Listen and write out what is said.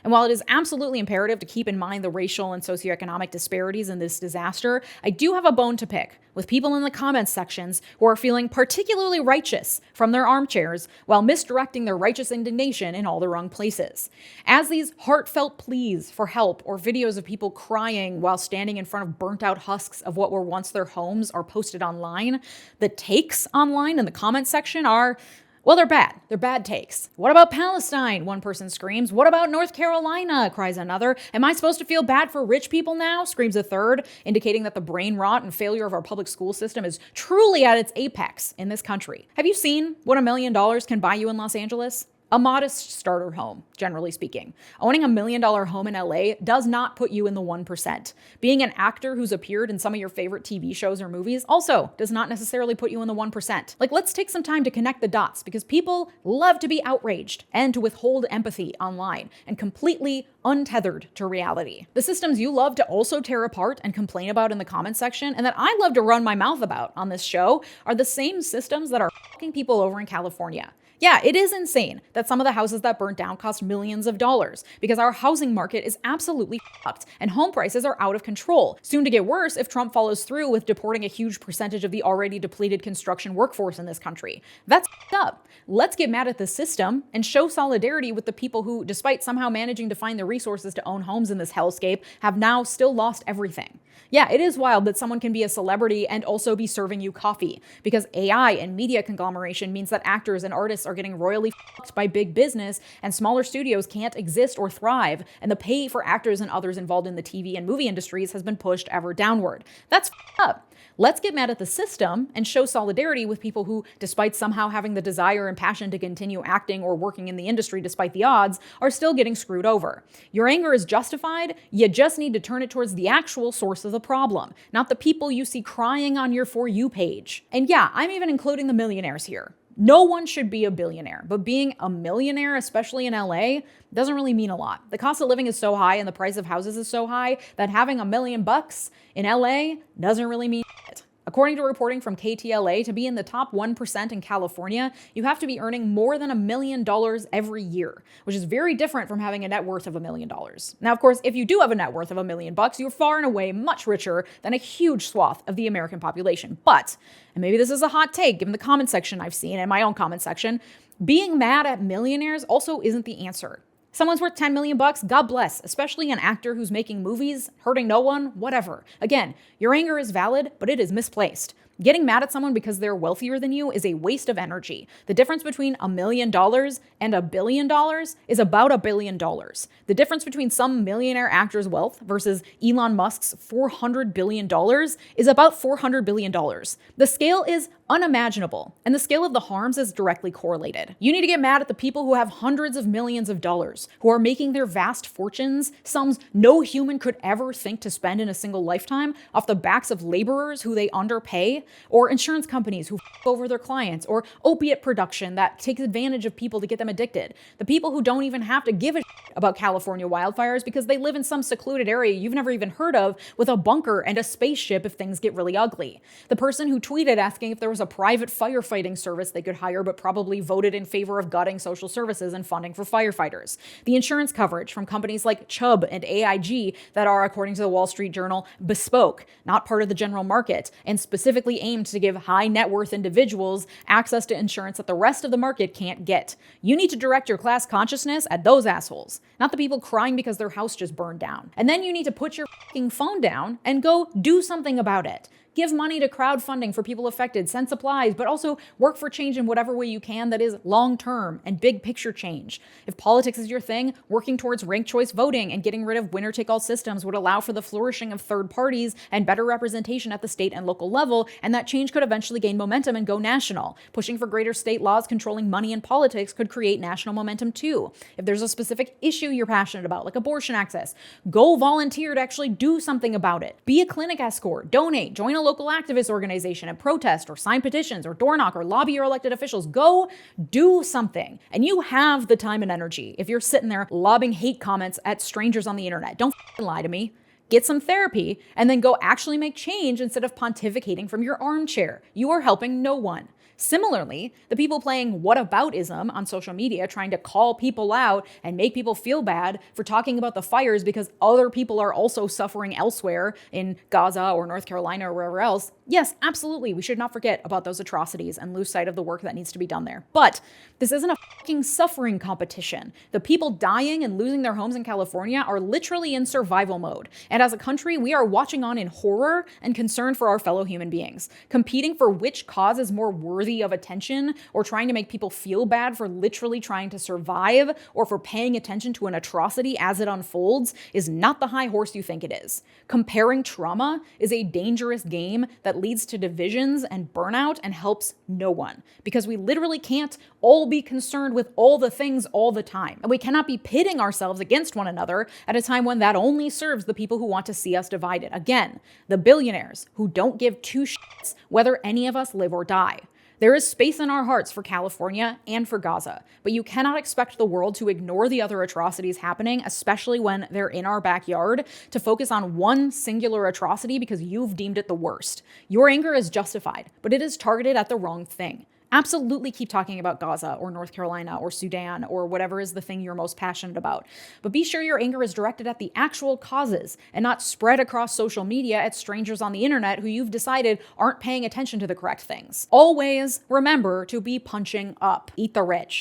And while it is absolutely imperative to keep in mind the racial and socioeconomic disparities in this disaster, I do have a bone to pick with people in the comments sections who are feeling particularly righteous from their armchairs while misdirecting their righteous indignation in all the wrong places. As these heartfelt pleas for help or videos of people crying while standing in front of burnt out husks of what were once their homes are posted online, the takes online in the comments section are, well, they're bad. They're bad takes. What about Palestine? One person screams. What about North Carolina? Cries another. Am I supposed to feel bad for rich people now? Screams a third, indicating that the brain rot and failure of our public school system is truly at its apex in this country. Have you seen what $1 million can buy you in Los Angeles? A modest starter home, generally speaking. Owning $1 million home in LA does not put you in the 1%. Being an actor who's appeared in some of your favorite TV shows or movies also does not necessarily put you in the 1%. Like, let's take some time to connect the dots, because people love to be outraged and to withhold empathy online and completely untethered to reality. The systems you love to also tear apart and complain about in the comment section, and that I love to run my mouth about on this show, are the same systems that are fucking people over in California. Yeah, it is insane that some of the houses that burnt down cost millions of dollars, because our housing market is absolutely fucked and home prices are out of control. Soon to get worse if Trump follows through with deporting a huge percentage of the already depleted construction workforce in this country. That's up. Let's get mad at the system and show solidarity with the people who, despite somehow managing to find the resources to own homes in this hellscape, have now still lost everything. Yeah, it is wild that someone can be a celebrity and also be serving you coffee, because AI and media conglomeration means that actors and artists are getting royally fucked by big business, and smaller studios can't exist or thrive, and the pay for actors and others involved in the TV and movie industries has been pushed ever downward. That's up. Let's get mad at the system and show solidarity with people who, despite somehow having the desire and passion to continue acting or working in the industry despite the odds, are still getting screwed over. Your anger is justified. You just need to turn it towards the actual source of the problem, not the people you see crying on your For You page. And yeah, I'm even including the millionaires here. No one should be a billionaire, but being a millionaire, especially in LA, doesn't really mean a lot. The cost of living is so high and the price of houses is so high that having $1 million in LA doesn't really mean shit. According to reporting from KTLA, to be in the top 1% in California, you have to be earning more than $1 million every year, which is very different from having a net worth of $1 million. Now, of course, if you do have a net worth of $1 million, you're far and away much richer than a huge swath of the American population. But, and maybe this is a hot take given the comment section I've seen and my own comment section, being mad at millionaires also isn't the answer. Someone's worth $10 million, God bless, especially an actor who's making movies, hurting no one, whatever. Again, your anger is valid, but it is misplaced. Getting mad at someone because they're wealthier than you is a waste of energy. The difference between $1 million and $1 billion is about $1 billion. The difference between some millionaire actor's wealth versus Elon Musk's $400 billion is about $400 billion. The scale is unimaginable, and the scale of the harms is directly correlated. You need to get mad at the people who have hundreds of millions of dollars, who are making their vast fortunes, sums no human could ever think to spend in a single lifetime, off the backs of laborers who they underpay, or insurance companies who f over their clients, or opiate production that takes advantage of people to get them addicted. The people who don't even have to give a shit about California wildfires because they live in some secluded area you've never even heard of with a bunker and a spaceship if things get really ugly. The person who tweeted asking if there was a private firefighting service they could hire but probably voted in favor of gutting social services and funding for firefighters. The insurance coverage from companies like Chubb and AIG that are, according to the Wall Street Journal, bespoke, not part of the general market, and specifically aimed to give high net worth individuals access to insurance that the rest of the market can't get. You need to direct your class consciousness at those assholes, not the people crying because their house just burned down. And then you need to put your fucking phone down and go do something about it. Give money to crowdfunding for people affected, send supplies, but also work for change in whatever way you can that is long-term and big picture change. If politics is your thing, working towards ranked choice voting and getting rid of winner-take-all systems would allow for the flourishing of third parties and better representation at the state and local level, and that change could eventually gain momentum and go national. Pushing for greater state laws controlling money and politics could create national momentum too. If there's a specific issue you're passionate about, like abortion access, go volunteer to actually do something about it. Be a clinic escort, donate, join a local activist organization and protest or sign petitions or door knock or lobby your elected officials. Go do something. And you have the time and energy if you're sitting there lobbing hate comments at strangers on the internet. Don't lie to me. Get some therapy and then go actually make change instead of pontificating from your armchair. You are helping no one. Similarly, the people playing whataboutism on social media, trying to call people out and make people feel bad for talking about the fires because other people are also suffering elsewhere in Gaza or North Carolina or wherever else. Yes, absolutely, we should not forget about those atrocities and lose sight of the work that needs to be done there. But this isn't a fucking suffering competition. The people dying and losing their homes in California are literally in survival mode. And as a country, we are watching on in horror and concern for our fellow human beings, competing for which cause is more worthy of attention, or trying to make people feel bad for literally trying to survive or for paying attention to an atrocity as it unfolds is not the high horse you think it is. Comparing trauma is a dangerous game that leads to divisions and burnout and helps no one, because we literally can't all be concerned with all the things all the time. And we cannot be pitting ourselves against one another at a time when that only serves the people who want to see us divided. Again, the billionaires who don't give two shits whether any of us live or die. There is space in our hearts for California and for Gaza, but you cannot expect the world to ignore the other atrocities happening, especially when they're in our backyard, to focus on one singular atrocity because you've deemed it the worst. Your anger is justified, but it is targeted at the wrong thing. Absolutely keep talking about Gaza or North Carolina or Sudan or whatever is the thing you're most passionate about. But be sure your anger is directed at the actual causes and not spread across social media at strangers on the internet who you've decided aren't paying attention to the correct things. Always remember to be punching up. Eat the rich.